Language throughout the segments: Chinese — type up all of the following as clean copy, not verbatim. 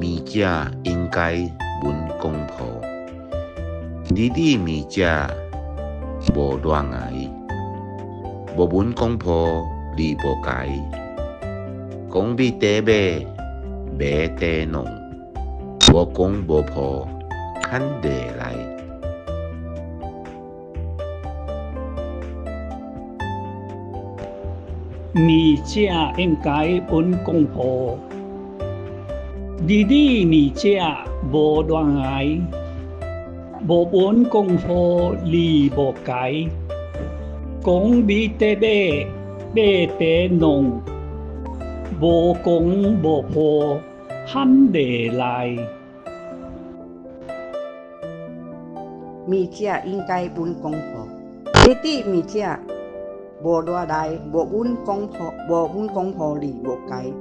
物者应该闻公婆，弟弟物者无恋爱，无闻公婆理无解，讲比地马，马地农，无公无婆牵地来。物者应该闻公婆，弟弟物者无恋爱，无闻公婆理无解，讲比地马，马地农，无公无婆牵地来。物者应该闻公婆，弟弟物者无恋爱，无闻公婆理无解，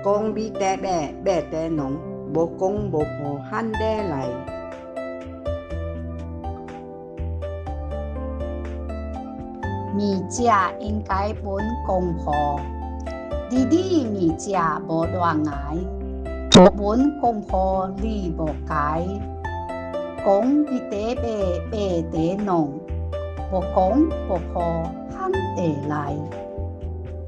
讲比地马，马地农，无公无婆牵地来。物者应该闻公婆，弟弟物者无恋爱，无闻公婆理无解，讲比地马，马地农，无公无婆牵地来。